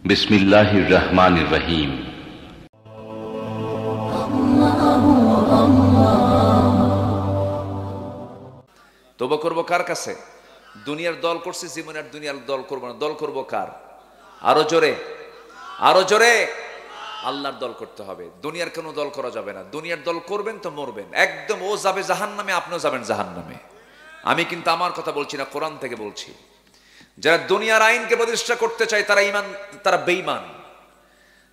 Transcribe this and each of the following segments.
বিসমিল্লাহির রহমানির রহিম। তওবা করব কার কাছে? দুনিয়ার দল করছি, জীবনের দুনিয়ার দল করব না। দল করব কার? আরো জোরে, আরো জোরে। আল্লাহর দল করতে হবে, দুনিয়ার কোনো দল করা যাবে না। দুনিয়ার দল করবেন তো মরবেন একদম। ও যাবে জাহান্নামে, আপনিও যাবেন জাহান্নামে। আমি কিন্তু আমার কথা বলছি না, কোরআন থেকে বলছি। যারা দুনিয়ার আইনকে প্রতিষ্ঠা করতে চায় তারা বেঈমান।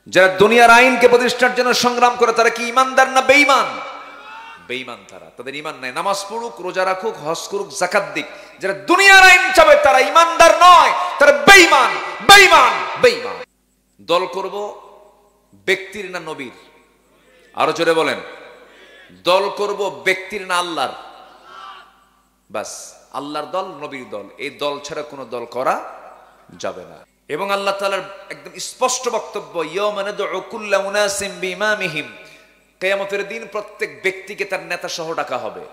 যারা দুনিয়ার আইনকে প্রতিষ্ঠার জন্য সংগ্রাম করে তারা কি ইমানদার না বেঈমান? বেঈমান তারা, তাদের ঈমান নাই। নামাজ পড়ুক, রোজা রাখুক, হজ করুক, যাকাত দিক, যারা দুনিয়ার আইন চাবে তারা ঈমানদার নয়, তারা বেঈমান, বেঈমান, বেঈমান। দল করব ব্যক্তির না নবীর? আরো জোরে বলেন। দল করব ব্যক্তির না আল্লাহর? বাস, আল্লাহর দল, নবীর দল, এই দল ছাড়া কোনো দল করা যাবে না। এবং আল্লাহ তাআলার একদম স্পষ্ট বক্তব্য, ইয়াওমা নাদউ কুল্লা উনাসিম বিইমামিহিম, কিয়ামতের দিন প্রত্যেক ব্যক্তিকে তার নেতা সহ ডাকা হবে।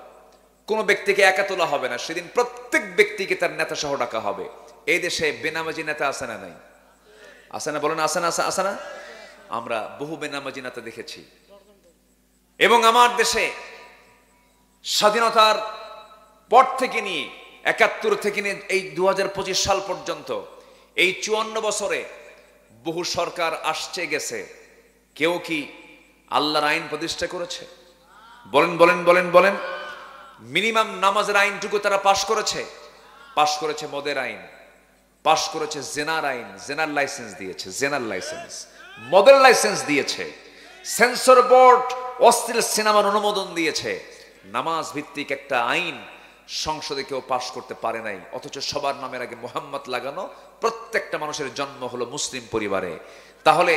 কোন ব্যক্তিকে একা তোলা হবে না, সেদিন প্রত্যেক ব্যক্তিকে তার নেতা সহ ডাকা হবে। এই দেশে বেনামাজি নেতা আছে না নাই? আছে না? বলেন আছে না? আছে না? আমরা বহু বেনামাজি নেতা দেখেছি। এবং আমার দেশে স্বাধীনতার পর থেকে নিয়ে ৭১ থেকে নিয়ে এই ২০২৫ সাল পর্যন্ত এই ৫৪ বছরে বহু সরকার আসছে গেছে, কেউ কি আল্লাহর আইন প্রতিষ্ঠা করেছে? বলেন বলেন বলেন বলেন। মিনিমাম নামাজের আইনটুকু তারা পাশ করেছে? পাশ করেছে মদের আইন, পাশ করেছে জেনার আইন, জেনার লাইসেন্স দিয়েছে, জেনার লাইসেন্স, মদের লাইসেন্স দিয়েছে, সেন্সর বোর্ড অশ্লীল সিনেমার অনুমোদন দিয়েছে। নামাজ ভিত্তিক একটা আইন সংসদে কেউ পাশ করতে পারে নাই, অথচ সবার নামের আগে মুহাম্মদ লাগানো। প্রত্যেকটা মানুষের জন্ম হলো মুসলিম পরিবারে। তাহলে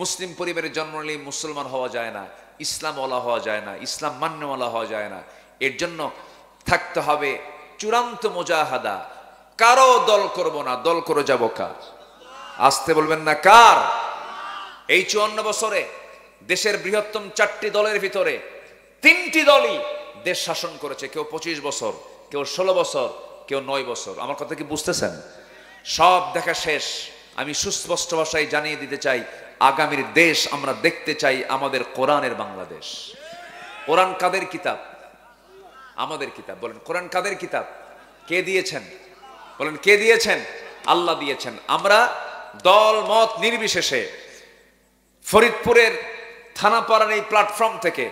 মুসলিম পরিবারে জন্ম নিলে মুসলমান হওয়া যায় না, ইসলামওয়ালা হওয়া যায় না, ইসলাম মান্যওয়ালা হওয়া যায় না। এর জন্য থাকতে হবে চূড়ান্ত মুজাহাদা। কারো দল করব না, দল করে যাব কার? আসতে বলবেন না, কার? এই ৫৪ বছরে দেশের বৃহত্তম ৪টি দলের ভিতরে ৩টি দলই দেশ শাসন করেছে। কেউ ২৫ বছর, কেউ ১৬ বছর, কেউ ৯ বছর। আমার কথা কি বুঝতেছেন? সব দেখা শেষ। আমি সুস্পষ্ট ভাষায় জানিয়ে দিতে চাই, আগামীর দেশ আমরা দেখতে চাই আমাদের কোরআনের বাংলাদেশ। কোরআন কাদের কিতাব? আমাদের কিতাব। বলেন, কোরআন কাদের কিতাব? কে দিয়েছেন? বলেন, কে দিয়েছেন? আল্লাহ দিয়েছেন। আমরা দল মত নির্বিশেষে ফরিদপুরের থানাপাড়ার এই প্ল্যাটফর্ম থেকে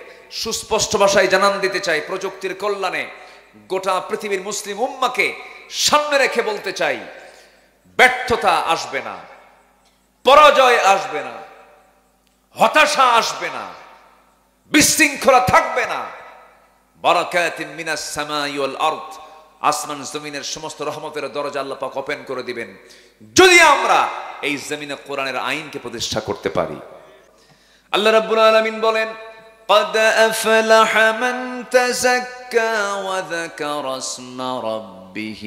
সুস্পষ্ট ভাষায় জানান দিতে চাই, প্রযুক্তির কল্যাণে গোটা পৃথিবীর মুসলিম উম্মাকে সামনে রেখে বলতে চাই, ব্যর্থতা আসবে না, পরাজয় আসবে না, হতাশা আসবে না, বিশৃঙ্খলা থাকবে না। বারাকাতিন মিনাস সামাই ওয়াল আরদ, আসমান জমিনের সমস্ত রহমতের দরজা আল্লাহ পাক ওপেন করে দিবেন যদি আমরা এই জমিনে কোরআনের আইনকে প্রতিষ্ঠা করতে পারি। আল্লাহ রাব্বুল আলামিন বলেন, قد أفلح من تزكى وذكر اسم ربه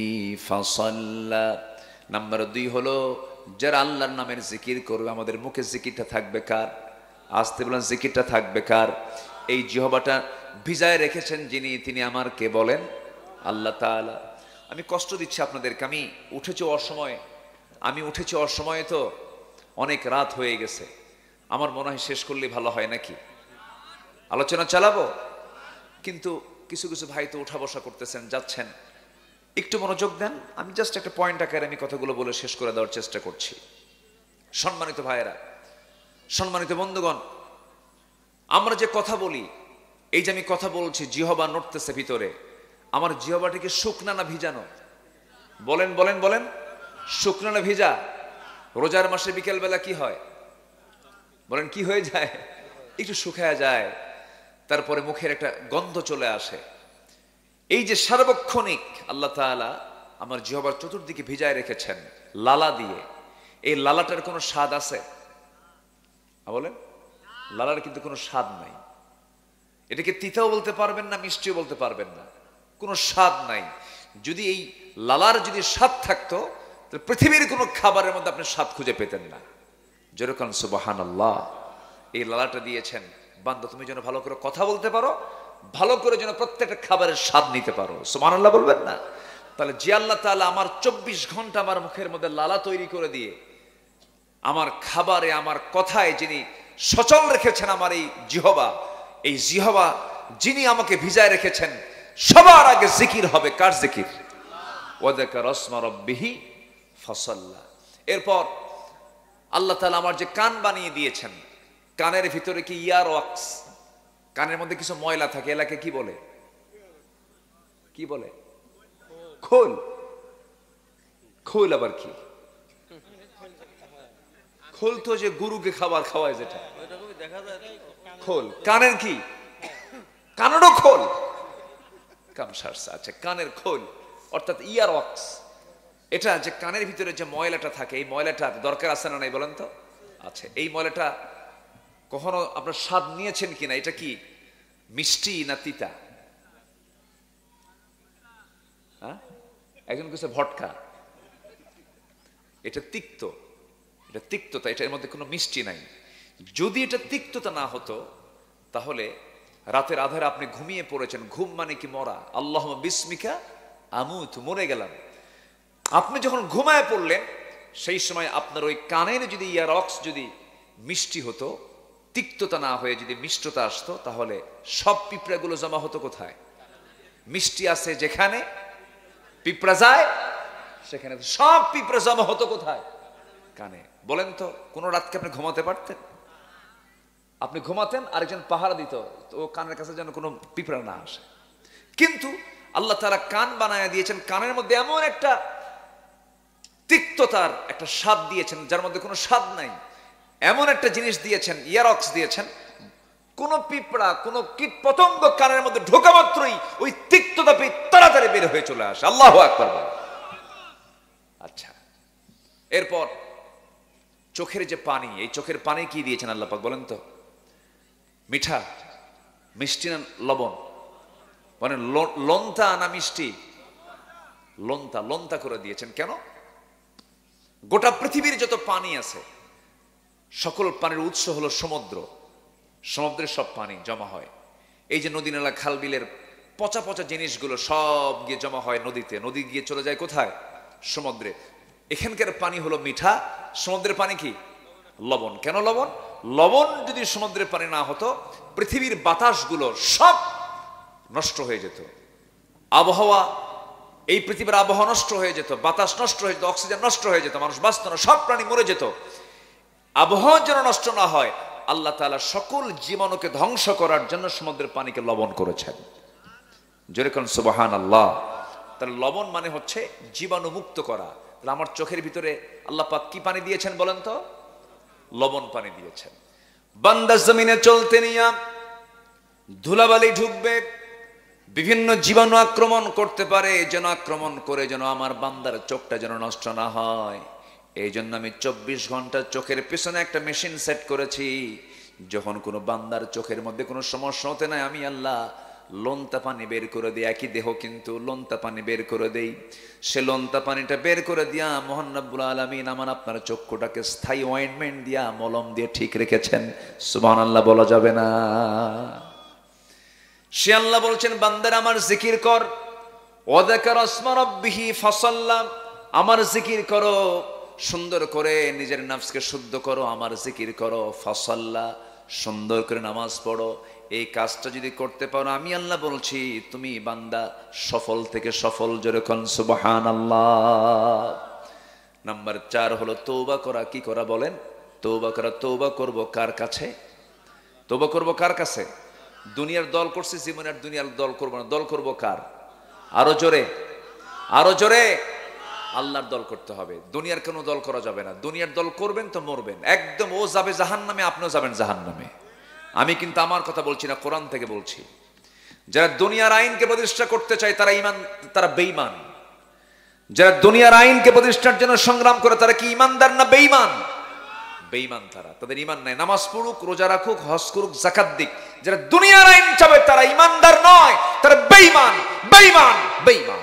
فصلى। নাম্বার ২ হলো যারা আল্লাহর নামের জিকির করবে। আমাদের মুখে জিকিরটা থাকবে কার? আসতে বলেন, জিকিরটা থাকবে কার? এই জিহ্বাটা ভিজায় রেখেছেন যিনি, তিনি আমার কে? বলেন, আল্লাহ তাআলা। আমি কষ্ট দিচ্ছি আপনাদেরকে, আমি উঠেছি অসময়ে, তো অনেক রাত হয়ে গেছে। আমার মনে হয় শেষ করলে ভালো হয় নাকি? আলোচনা চালাবো, কিন্তু কিছু কিছু ভাই তো উঠা বসা করতেছেন, যাচ্ছেন। একটু মনোযোগ দেন। আমি জাস্ট একটা পয়েন্ট আকারে আমি কথাগুলো বলে শেষ করে দেওয়ার চেষ্টা করছি। সম্মানিত ভাইয়েরা, সম্মানিত বন্ধুগণ, আমরা যে কথা বলি, এই যে আমি কথা বলছি, জিহ্বা নড়তেছে ভিতরে, আমার জিহ্বাটা কি শুকনা না ভিজানো? বলেন বলেন বলেন, শুকনো না ভিজা? রোজার মাসে বিকেল বেলা কি হয়? বলেন, কি হয়ে যায়? একটু শুকায়া যায়, তারপরে মুখের একটা গন্ধ চলে আসে। এই যে সার্বক্ষণিক আল্লাহ তাআলা আমার জিহ্বার চতুর্দিকে ভিজায় রেখেছেন লালা দিয়ে, এই লালাটার কোনো স্বাদ আছে? বলেন, লালার কিন্তু কোনো স্বাদ নাই। এটাকে তিতাও বলতে পারবেন না, মিষ্টিও বলতে পারবেন না, কোনো স্বাদ নাই। যদি এই লালার যদি স্বাদ থাকতো, তাহলে পৃথিবীর কোনো খাবারের মধ্যে আপনি স্বাদ খুঁজে পেতেন না। যেরকম সুবহানাল্লাহ, এই লালাটা দিয়েছেন বান্দা, তুমি যেন ভালো করে কথা বলতে পারো, ভালো করে যেন প্রত্যেকটা খাবারের স্বাদ নিতে পারো। সুবহানাল্লাহ বলবেন না? তাহলে যে আল্লাহ তাআলা আমার 24 ঘন্টা আমার মুখের মধ্যে লালা তৈরি করে দিয়ে আমার খাবারে আমার কথায় যিনি সচল রেখেছেন আমার এই জিহবা যিনি আমাকে ভিজায় রেখেছেন, সবার আগে জিকির হবে। কার জিকির? ওয়াযাকারা ইসমা রাব্বিহি ফাসাল্লা। এরপর আল্লাহ তাআলা আমার যে কান বানিয়ে দিয়েছেন, কানের ভিতরে কি ইয়ার ওয়াক্স, কানের মধ্যে কিছু ময়লা থাকে, এলাকে কি বলে? কি বলে? খোল। খোল আবার কি? খোল তো যে গরুকে খাবার খাওয়ায় যেটা, খোল। কানের কি? কানেরও খোল। কামসারসা, আচ্ছা, কানের খোল অর্থাৎ ইয়ার ওয়াক্স। এটা যে কানের ভিতরে যে ময়লাটা থাকে, এই ময়লাটা দরকার আছে না নাই বলেন তো? আচ্ছা, এই ময়লাটা কখনো আপনার স্বাদ নিয়েছেন কিনা? এটা কি মিষ্টি না তিতা? হ্যাঁ, একজন কিছু ভটকা, এটা তিক্ত, এটা তিক্ততা, এটার মধ্যে কোনো মিষ্টি নাই। যদি এটা তিক্ততা না হতো তাহলে রাতের আধারে আপনি ঘুমিয়ে পড়েছেন, ঘুম মানে কি মরা, আল্লাহুম্মা বিসমিকা আমুত, মরে গেলাম। আপনি যখন ঘুমায় পড়লেন সেই সময় আপনার ওই কানের যদি ইয়ারক্স যদি মিষ্টি হতো, তিক্ততা না হয়ে যদি মিষ্টতা আসতো, তাহলে সব পিঁপড়াগুলো জমা হতো কোথায়? মিষ্টি আছে যেখানে পিঁপড়া যায় সেখানে সব পিঁপড়া জমা হতো কোথায়? কানে। বলেন তো, কোন রাতকে আপনি ঘুমাতে পারতেন? আপনি ঘুমাতেন, আরেকজন পাহারা দিত তো কানের কাছে যেন কোনো পিঁপড়া না আসে। কিন্তু আল্লাহ তাআলা কান বানায় দিয়েছেন, কানের মধ্যে এমন একটা তিক্ততার একটা স্বাদ দিয়েছেন যার মধ্যে কোনো স্বাদ নাই, এমন একটা জিনিস দিয়েছেন, ইয়ারক্স দিয়েছেন, কোন পিঁপড়া কোন কীট পতঙ্গ কানের মধ্যে ঢোকা মাত্রই ওই তিক্ততা পেয়ে তাড়াতাড়ি বের হয়ে চলে আসে। আল্লাহু আকবার। আচ্ছা, এরপর চোখের যে পানি, এই চোখের পানি কি দিয়েছেন আল্লাহ পাক বলেন তো? মিঠা, মিষ্টি না লবণ? মানে লন্তা না মিষ্টি? লন্তা, লন্তা করে দিয়েছেন। কেন? গোটা পৃথিবীর যত পানি আছে সকল পানির উৎস হলো সমুদ্র, সমুদ্রের সব পানি জমা হয়। এই যে নদী নালা খাল বিলের পচা পচা জিনিসগুলো সব গিয়ে জমা হয় নদীতে, নদী গিয়ে চলে যায় কোথায়? সমুদ্রে। এখানকার পানি হলো মিঠা, সমুদ্রের পানি কি? লবণ। কেন লবণ? লবণ যদি সমুদ্রের পানি না হতো পৃথিবীর বাতাসগুলো সব নষ্ট হয়ে যেত, আবহাওয়া, এই পৃথিবীর আবহাওয়া নষ্ট হয়ে যেত, বাতাস নষ্ট হয়ে যেত, অক্সিজেন নষ্ট হয়ে যেত, মানুষ বাঁচত না, সব প্রাণী মরে যেত। আবহাওয়া যেন নষ্ট না হয়, আল্লাহ তাআলা সকল জীবাণুকে ধ্বংস করার জন্য সমুদ্রের পানিকে লবণ করেছেন। যেরকম সুবহানাল্লাহ। তাহলে লবণ মানে হচ্ছে জীবাণু মুক্ত করা। তাহলে আমার চোখের ভিতরে আল্লাহ পাক কি পানি দিয়েছেন বলেন তো? লবণ পানি দিয়েছেন। বান্দা জমিনে চলতে নিয়া ধুলাবালি ঢুকবে, বিভিন্ন জীবাণু আক্রমণ করতে পারে, যেন আক্রমণ করে যেন আমার বান্দার চোখটা যেন নষ্ট না হয়। এই জন্য আমি 24 ঘন্টা চোখের পিছনে একটা মেশিন সেট করেছি। যখন কোনো বান্দার চোখের মধ্যে কোনো সমস্যা হতে নাই, আমি আল্লাহ লোনতা পানি বের করে দিই। একই দেহ কিন্তু লোনতা পানি বের করে দেই। সে লোনতা পানিটা বের করে দিয়া মহান রব্বুল আলামিন আমার আপনার চক্ষুটাকে স্থায়ী অয়েন্টমেন্ট দিয়া, মলম দিয়ে ঠিক রেখেছেন। সুবহানাল্লাহ বলা যাবে না? সে আল্লাহ বলছেন, বান্দার আমার জিকির কর, ওয়াযাকারা ইসমা রাব্বিহি ফাসাল্লা, আমার জিকির করো, সুন্দর করে নিজের নফসকে শুদ্ধ করো, আমার জিকির করো, ফাসাল্লা, সুন্দর করে নামাজ পড়ো। এই কাজটা যদি করতে পারো, আমি আল্লাহ বলছি তুমি বান্দা সফল থেকে সফল। যেরকম সুবহানাল্লাহ। নাম্বার 4 হলো তওবা করা। কি করা বলেন? তওবা করা। তওবা করব কার কাছে? তওবা করব কার কাছে? দুনিয়ার দল করছি জীবনে, আর দুনিয়ার দল করব না। দল করব কার? আরো জোরে, আরো জোরে। আল্লাহর দল করতে হবে, দুনিয়ার কোনো দল করা যাবে না। দুনিয়ার দল করবেন তো মরবেন একদম। ও যাবে জাহান্নামে, আপনিও যাবেন জাহান্নামে। আমি কিন্তু আমার কথা বলছি না, কোরআন থেকে বলছি। যারা দুনিয়ার আইনকে প্রতিষ্ঠা করতে চায় তারা বেঈমান। যারা দুনিয়ার আইনকে প্রতিষ্ঠার জন্য সংগ্রাম করে তারা কি ঈমানদার না বেঈমান? বেঈমান তারা, তাদের ঈমান নাই। নামাজ পড়ুক, রোজা রাখুক, হজ করুক, যাকাত দিক, যারা দুনিয়ার আইন চাবে তারা ঈমানদার নয়, তারা বেঈমান, বেঈমান, বেঈমান।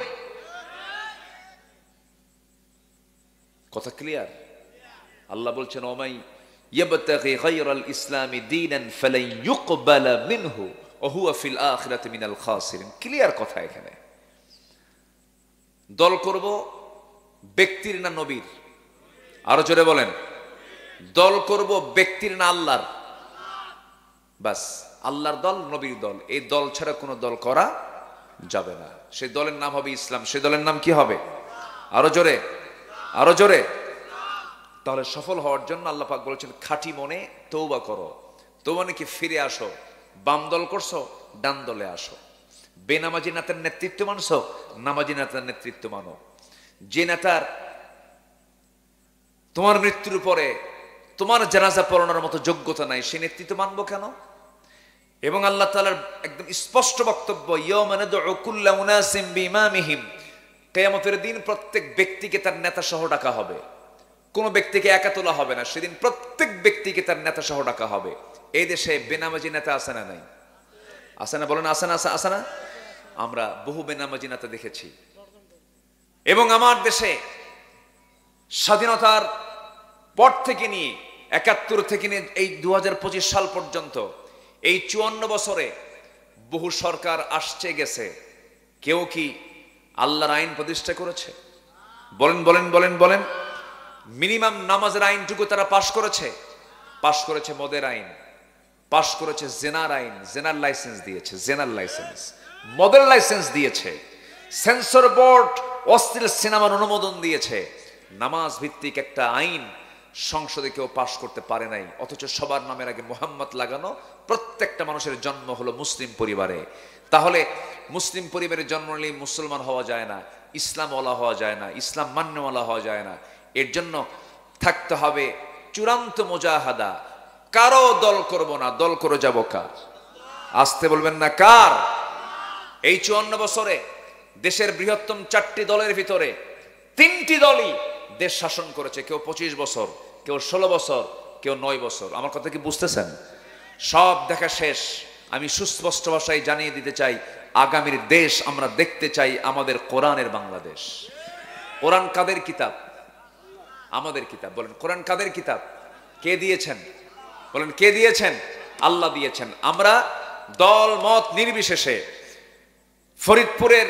কথা ক্লিয়ার? আল্লাহ বলছেন, ওমাই ইয়াবতাগি গায়রাল ইসলামি দীনান ফালান ইউকবালা মিনহু ওয়া হুয়া ফিল আখিরাতি মিনাল খাসিরিন। ক্লিয়ার কথা এখানে। দল করব ব্যক্তির না নবীর? আরো জোরে বলেন। দল করব ব্যক্তির না আল্লাহর? বাস, আল্লাহর দল, নবীর দল, এই দল ছাড়া কোনো দল করা যাবে না। সেই দলের নাম হবে ইসলাম। সেই দলের নাম কি হবে? আরো জোরে, আরো জোরে। তাহলে সফল হওয়ার জন্য আল্লাহ পাক বলেছেন খাঁটি মনে তওবা করো। তওবা নাকি ফিরে আসো। বাম দল করছো, ডান দলে আসো। বেনামাজি নেতার নেতৃত্ব মানছো, নামাজি নেতার নেতৃত্ব মানো। যে নেতার তোমার মৃত্যুর পরে তোমার জানাজা পড়ানোর মতো যোগ্যতা নাই, সে নেতৃত্ব মানবো কেন? এবং আল্লাহ তাআলার একদম স্পষ্ট বক্তব্য, ইয়াওমা নাদউ কুল্লা উনাসিম বিইমামিহিম, কিয়ামতের দিন প্রত্যেক ব্যক্তিকে তার নেতা সহ ডাকা হবে। কোন ব্যক্তিকে একা তোলা হবে না, সেদিন প্রত্যেক ব্যক্তিকে তার নেতা সহ ডাকা হবে। এই দেশে বেনামাজি নেতা আছে না নাই? আছে না? বলেন আছে না? আছে না? আমরা বহু বেনামাজি নেতা দেখেছি। এবং আমার দেশে স্বাধীনতার পর থেকে নিয়ে ৭১ থেকে নিয়ে এই ২০২৫ সাল পর্যন্ত এই ৫৪ বছরে বহু সরকার আসছে গেছে, কেউ কি আল্লাহর আইন প্রতিষ্ঠা করেছে? বলেন বলেন বলেন বলেন। মিনিমাম নামাজের আইনটুকু তারা পাশ করেছে? পাশ করেছে মদের আইন, পাশ করেছে জেনার আইন, জেনার লাইসেন্স দিয়েছে, জেনার লাইসেন্স, মদের লাইসেন্স দিয়েছে, সেন্সর বোর্ড অশ্লীল সিনেমার অনুমোদন দিয়েছে। নামাজ ভিত্তিক একটা আইন সংসদে কেউ পাশ করতে পারে নাই, অথচ সবার নামের আগে মুহাম্মদ লাগানো। প্রত্যেকটা মানুষের জন্ম হলো মুসলিম পরিবারে। তাহলে মুসলিম পরিবারে জন্ম নিলেই মুসলমান হওয়া যায় না, ইসলামওয়ালা হওয়া যায় না, ইসলাম মান্যওয়ালা হওয়া যায় না। এর জন্য থাকতে হবে চূড়ান্ত মুজাহাদা। কারো দল করব না, দল করে যাব কার? আসতে বলবেন না, কার? এই ৫৪ বছরে দেশের বৃহত্তম ৪টি দলের ভিতরে ৩টি দলই দেশ শাসন করেছে। কেউ ২৫ বছর, কেউ ১৬ বছর, কেউ ৯ বছর। আমার কথা কি বুঝতেছেন? সব দেখা শেষ। আমি সুস্পষ্ট ভাষায় জানিয়ে দিতে চাই, আগামীর দেশ আমরা দেখতে চাই আমাদের কোরআনের বাংলাদেশ। কোরআন কাদের কিতাব? আমাদের কিতাব। বলেন কোরআন কাদের কিতাব? কে দিয়েছেন? বলেন কে দিয়েছেন? আল্লাহ দিয়েছেন। আমরা দল মত নির্বিশেষে ফরিদপুরের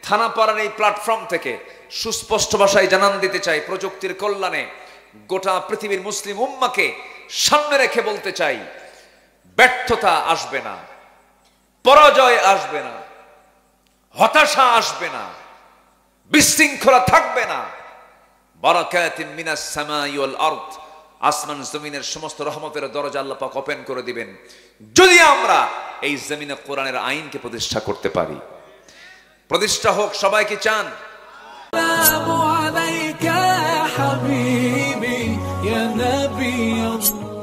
থানাপাড়ার এই প্ল্যাটফর্ম থেকে সুস্পষ্ট ভাষায় জানান দিতে চাই, প্রযুক্তির কল্যাণে গোটা পৃথিবীর মুসলিম উম্মাকে সামনে রেখে বলতে চাই, ব্যর্থতা আসবে না, পরাজয় আসবে না, হতাশা আসবে না, বিশৃঙ্খলা থাকবে না। বারাকাতিন মিনাস সামাই ওয়াল আরদ, আসমান জমিনের সমস্ত রহমতের দরজা আল্লাহ পাক ওপেন করে দিবেন যদি আমরা এই জমিনে কোরআনের আইনকে প্রতিষ্ঠা করতে পারি। প্রতিষ্ঠা হোক, সবাই কি চান? السلام عليك يا حبيبي يا نبي الله